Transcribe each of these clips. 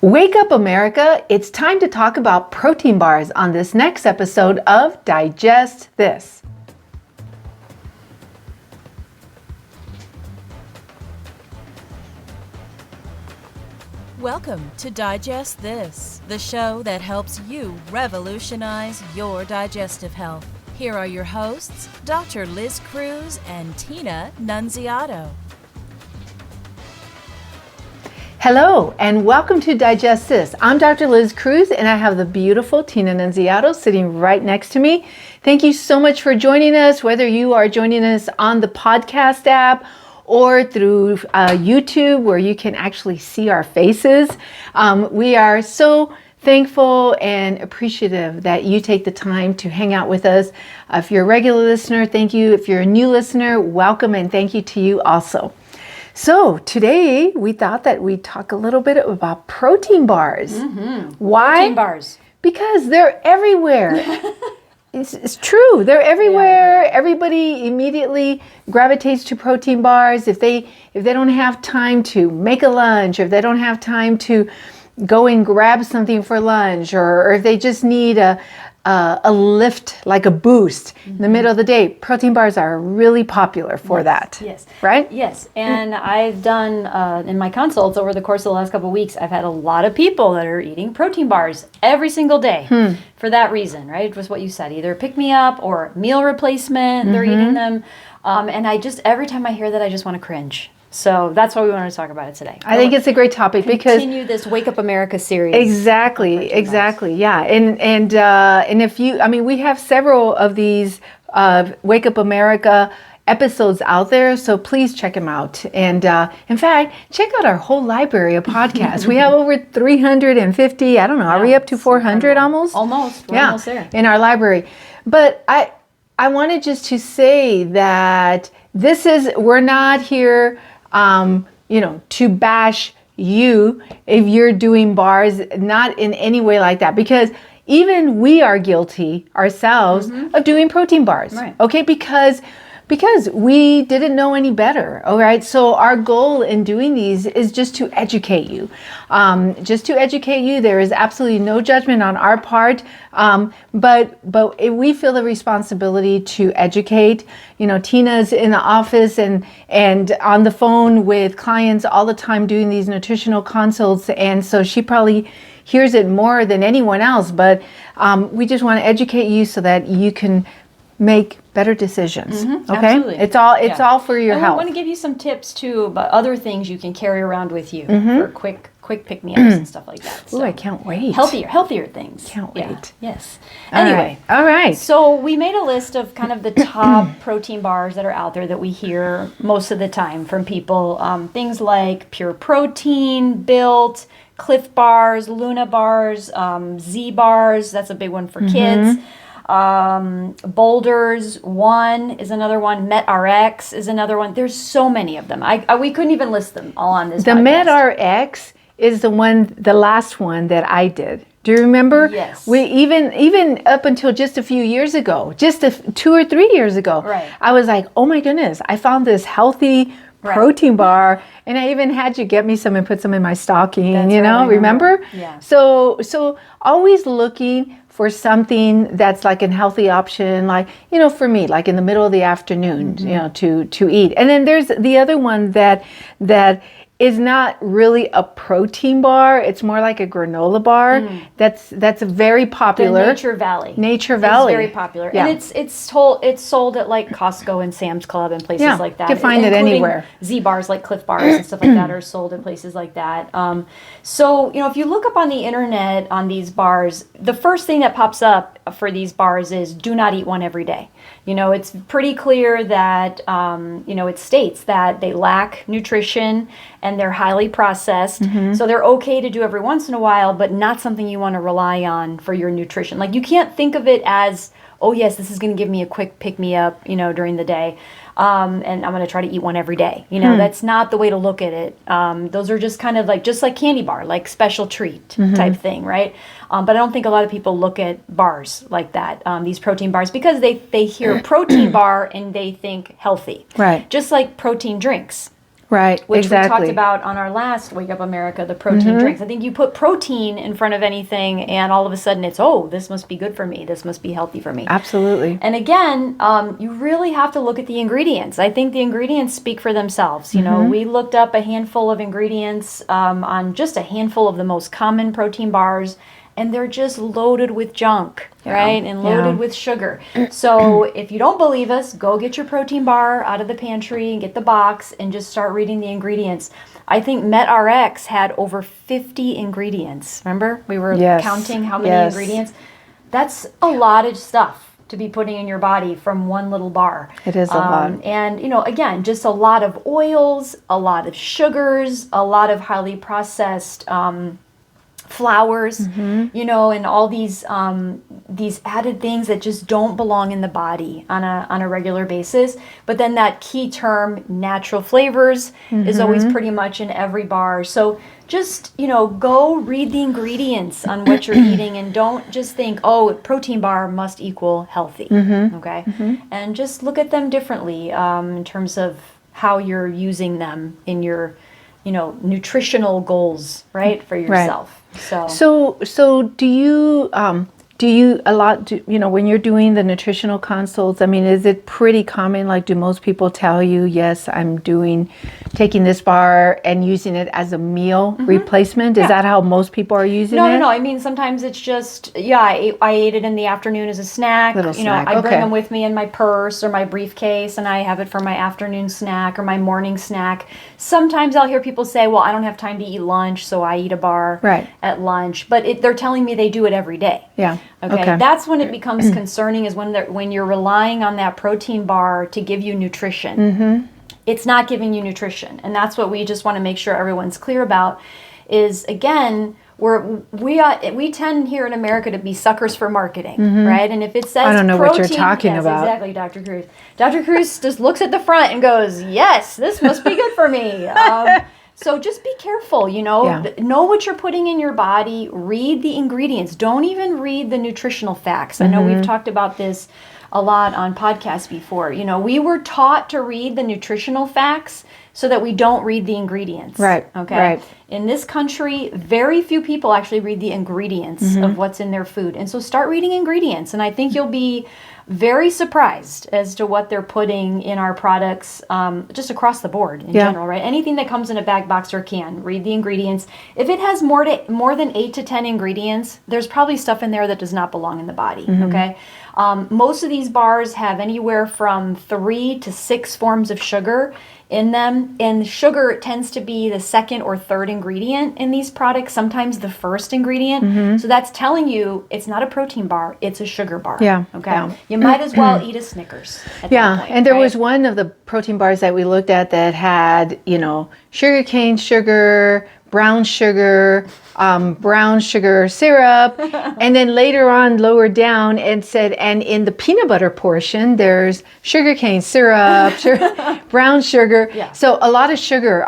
Wake up, America. It's time to talk about protein bars on this next episode of Digest This. Welcome to Digest This, the show that helps you revolutionize your digestive health. Here are your hosts, Dr. Liz Cruz and Tina Nunziato. Hello, and welcome to Digest This. I'm Dr. Liz Cruz, and I have the beautiful Tina Nunziato sitting right next to me. Thank you so much for joining us, whether you are joining us on the podcast app or through YouTube, where you can actually see our faces. We are so thankful and appreciative that you take the time to hang out with us. If you're a regular listener, thank you. If you're a new listener, welcome, and thank you to you also. So today we thought that we'd talk a little bit about protein bars. Why? Protein bars. Because they're everywhere. It's true. They're everywhere. Yeah. Everybody immediately gravitates to protein bars. If they don't have time to make a lunch, or if they don't have time to go and grab something for lunch, or if they just need a lift, like a boost in the middle of the day, protein bars are really popular for that. Yes. Right? Yes. And I've done, in my consults over the course of the last couple of weeks, I've had a lot of people that are eating protein bars every single day for that reason, right? Just what you said, either pick me up or meal replacement, they're eating them. And every time I hear that, I just want to cringe. So that's why we wanted to talk about it today. I think it's a great topic because continue this Wake Up America series. Exactly. Yeah. And if you, we have several of these Wake Up America episodes out there, so please check them out. And in fact, check out our whole library of podcasts. We have over 350. I don't know. Are we up to 400 almost? Almost. We're almost there in our library. But I wanted just to say that we're not here to bash you if you're doing bars, not in any way like that, because even we are guilty ourselves of doing protein bars. Right. Okay, because we didn't know any better. All right, so our goal in doing these is just to educate you. There is absolutely no judgment on our part, but if we feel the responsibility to educate. Tina's in the office and on the phone with clients all the time doing these nutritional consults, and so she probably hears it more than anyone else. But we just want to educate you so that you can make better decisions. Okay, absolutely. It's all for your health. I want to give you some tips too about other things you can carry around with you for quick pick-me-ups and stuff like that. So, I can't wait. Healthier things. Can't wait. Yes. Anyway, all right. So we made a list of kind of the top protein bars that are out there that we hear most of the time from people. Things like Pure Protein, Built, Cliff Bars, Luna Bars, Z Bars. That's a big one for kids. Boulders One is another one. MetRx is another one. There's so many of them. We couldn't even list them all on this podcast. MetRx is the last one that I did. Do you remember? Yes. We even up until just a few years ago, 2 or 3 years ago, right. I was like, oh my goodness, I found this healthy protein bar, and I even had you get me some and put some in my stocking. That's right, remember? Yeah. So always looking for something that's like a healthy option, like, for me, like in the middle of the afternoon, to eat. And then there's the other one that is not really a protein bar. It's more like a granola bar. That's very popular. The Nature Valley. Nature Valley. It's very popular. Yeah. And it's sold at like Costco and Sam's Club and places like that. You can find it anywhere. Z bars like Cliff Bars and stuff like that are sold in places like that. So if you look up on the internet on these bars, the first thing that pops up for these bars is do not eat one every day. It's pretty clear that, it states that they lack nutrition and they're highly processed. So they're okay to do every once in a while, but not something you want to rely on for your nutrition. Like, you can't think of it as, oh yes, this is going to give me a quick pick-me-up, during the day. And I'm going to try to eat one every day. That's not the way to look at it. Those are just kind of just like candy bar, like special treat type thing, right? But I don't think a lot of people look at bars like that, these protein bars, because they hear protein bar and they think healthy. Right. Just like protein drinks. Right, which exactly. we talked about on our last Wake Up America, the protein drinks. I think you put protein in front of anything and all of a sudden it's, oh, this must be good for me. This must be healthy for me. Absolutely. And again, you really have to look at the ingredients. I think the ingredients speak for themselves. You know, we looked up a handful of ingredients on just a handful of the most common protein bars, and they're just loaded with junk, right? And loaded with sugar. So if you don't believe us, go get your protein bar out of the pantry and get the box and just start reading the ingredients. I think MetRx had over 50 ingredients. Remember? We were counting how many ingredients. That's a lot of stuff to be putting in your body from one little bar. It is a lot. And, you know, again, just a lot of oils, a lot of sugars, a lot of highly processed flours, you know, and all these added things that just don't belong in the body on a regular basis. But then that key term, natural flavors, is always pretty much in every bar. So just, you know, go read the ingredients on what you're eating and don't just think, oh, protein bar must equal healthy, okay? And just look at them differently in terms of how you're using them in your, you know, nutritional goals, right, for yourself. So do you you know, when you're doing the nutritional consults, I mean, is it pretty common? Like, do most people tell you, yes, I'm taking this bar and using it as a meal replacement? Is that how most people are using it? No. I mean, sometimes it's just, I ate it in the afternoon as a snack. I bring them with me in my purse or my briefcase, and I have it for my afternoon snack or my morning snack. Sometimes I'll hear people say, well, I don't have time to eat lunch, so I eat a bar at lunch. But they're telling me they do it every day. Yeah. Okay. That's when it becomes concerning, is when you're relying on that protein bar to give you nutrition. It's not giving you nutrition. And that's what we just want to make sure everyone's clear about is, again, we tend here in America to be suckers for marketing, right? And if it says I don't know protein, what you're talking about. Exactly, Dr. Cruz. Dr. Cruz just looks at the front and goes, yes, this must be good for me. So just be careful, you know, know what you're putting in your body, read the ingredients. Don't even read the nutritional facts. I know we've talked about this a lot on podcasts before. You know, we were taught to read the nutritional facts so that we don't read the ingredients. Right. Okay. Right. In this country, very few people actually read the ingredients of what's in their food. And so start reading ingredients. And I think you'll be very surprised as to what they're putting in our products, just across the board in general, right? Anything that comes in a bag, box, or can, read the ingredients. If it has more than 8 to 10 ingredients, there's probably stuff in there that does not belong in the body, okay? Most of these bars have anywhere from 3 to 6 forms of sugar in them, and sugar tends to be the second or third ingredient in these products, sometimes the first ingredient. So that's telling you it's not a protein bar, it's a sugar bar. Okay. You might as well eat a Snickers at that point, and there was one of the protein bars that we looked at that had, you know, sugarcane sugar, brown sugar syrup, and then later on, lower down, it said, and in the peanut butter portion, there's sugarcane syrup, brown sugar. So a lot of sugar.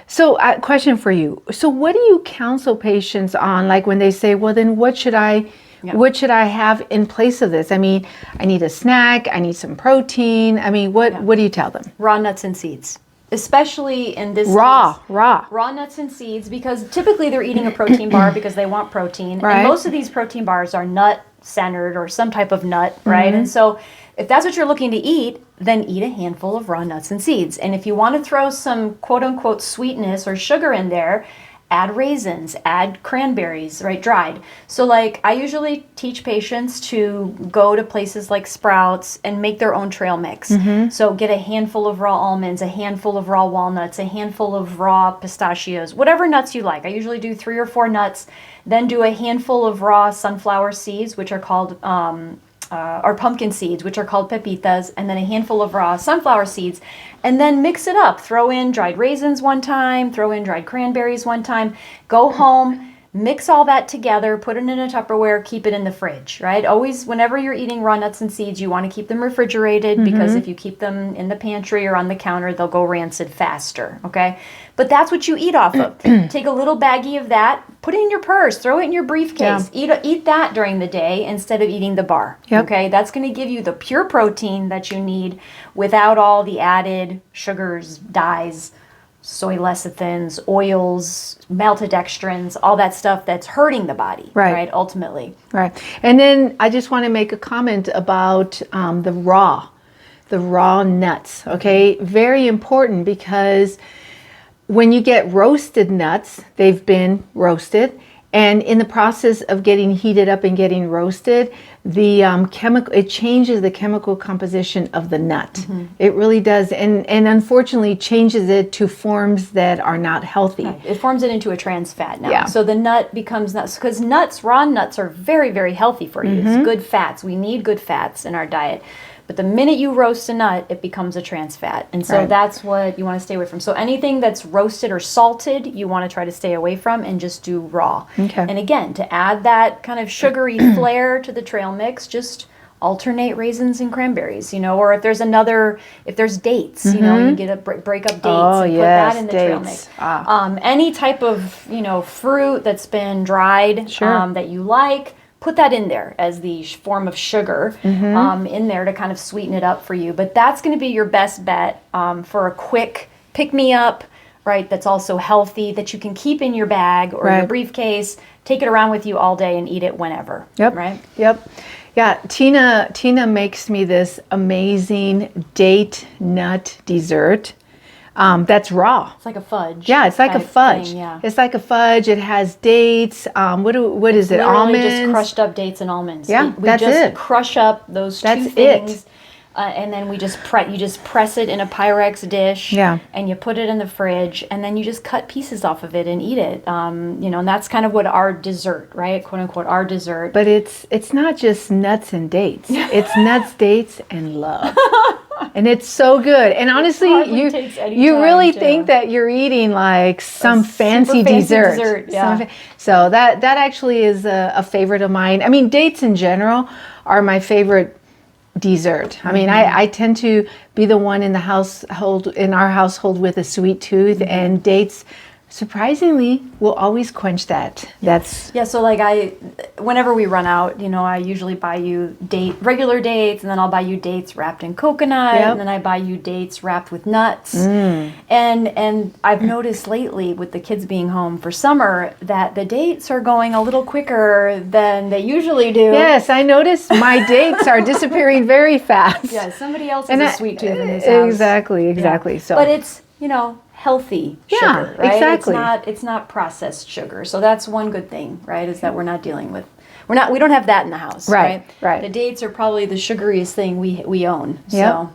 So question for you. So what do you counsel patients on, like when they say, well, then what should I have in place of this? I mean, I need a snack, I need some protein. I mean, what do you tell them? Raw nuts and seeds. Especially in this raw nuts and seeds, because typically they're eating a protein bar because they want protein. Right. And most of these protein bars are nut centered or some type of nut, right? And so if that's what you're looking to eat, then eat a handful of raw nuts and seeds. And if you want to throw some quote unquote sweetness or sugar in there, add raisins, add cranberries, right, dried. So like I usually teach patients to go to places like Sprouts and make their own trail mix. So get a handful of raw almonds, a handful of raw walnuts, a handful of raw pistachios, whatever nuts you like. I usually do 3 or 4 nuts, then do a handful of raw sunflower seeds, which are called or pumpkin seeds, which are called pepitas, and then a handful of raw sunflower seeds, and then mix it up. Throw in dried raisins one time, throw in dried cranberries one time, go home, mix all that together, put it in a Tupperware, keep it in the fridge, right? Always, whenever you're eating raw nuts and seeds, you want to keep them refrigerated because if you keep them in the pantry or on the counter, they'll go rancid faster, okay? But that's what you eat off of. Take a little baggie of that, put it in your purse, throw it in your briefcase. Eat that during the day instead of eating the bar, okay? That's going to give you the pure protein that you need without all the added sugars, dyes, soy lecithins, oils, maltodextrins, all that stuff that's hurting the body, right? Ultimately. Right. And then I just want to make a comment about the raw nuts, okay? Very important, because when you get roasted nuts, they've been roasted, and in the process of getting heated up and getting roasted, the it changes the chemical composition of the nut. It really does, and unfortunately changes it to forms that are not healthy. Right. It forms it into a trans fat now. Yeah. So the nut becomes nuts, because raw nuts are very, very healthy for you. It's good fats. We need good fats in our diet. But the minute you roast a nut, it becomes a trans fat. And so that's what you want to stay away from. So anything that's roasted or salted, you want to try to stay away from and just do raw. Okay. And again, to add that kind of sugary flair to the trail mix, just alternate raisins and cranberries, or if there's dates, you get a break up dates and put that in the trail mix. Any type of, fruit that's been dried that you like, put that in there as the form of sugar in there to kind of sweeten it up for you. But that's going to be your best bet for a quick pick-me-up, right, that's also healthy, that you can keep in your bag or your briefcase, take it around with you all day and eat it whenever. Yep. Right? Yep. Yeah, Tina makes me this amazing date nut dessert. That's raw. It's like a fudge. Yeah, it's like a fudge. Thing, yeah. It's like a fudge. It has dates. What is it? Literally Almonds. just crushed up dates and almonds. Yeah, we that's just it. crush up those two things. And then you just press it in a Pyrex dish. Yeah. And you put it in the fridge, and then you just cut pieces off of it and eat it. And that's kind of what our dessert, right? "Quote unquote," our dessert. But it's not just nuts and dates. It's nuts, dates, and love. And it's so good. And honestly, you really think that you're eating like some fancy dessert. Yeah. So that actually is a favorite of mine. I mean, dates in general are my favorite dessert. I mean, I tend to be the one in our household with a sweet tooth, and dates surprisingly will always quench that. So like whenever we run out, I usually buy you regular dates, and then I'll buy you dates wrapped in coconut, and then I buy you dates wrapped with nuts. And I've noticed lately with the kids being home for summer that the dates are going a little quicker than they usually do. Yes, I noticed my dates are disappearing very fast. Yeah, somebody else has a sweet tooth in this house. Exactly. Yeah. So, but it's, healthy sugar, right? Exactly. It's not processed sugar. So that's one good thing, right? Is that we're not dealing with, we don't have that in the house, right? The dates are probably the sugariest thing we own. So,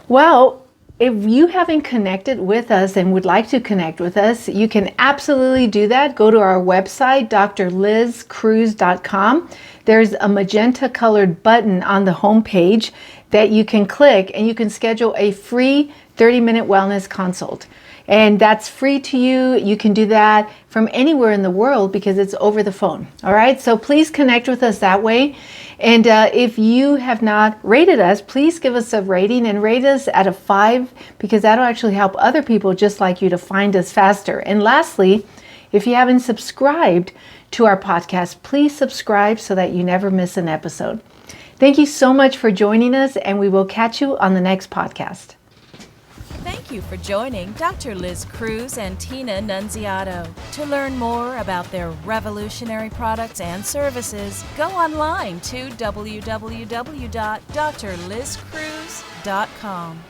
well, if you haven't connected with us and would like to connect with us, you can absolutely do that. Go to our website, drlizcruz.com. There's a magenta colored button on the homepage that you can click, and you can schedule a free 30-minute wellness consult. And that's free to you. You can do that from anywhere in the world because it's over the phone. All right. So please connect with us that way. And if you have not rated us, please give us a rating and rate us at a 5, because that'll actually help other people just like you to find us faster. And lastly, if you haven't subscribed to our podcast, please subscribe so that you never miss an episode. Thank you so much for joining us, and we will catch you on the next podcast. Thank you for joining Dr. Liz Cruz and Tina Nunziato. To learn more about their revolutionary products and services, go online to www.drlizcruz.com.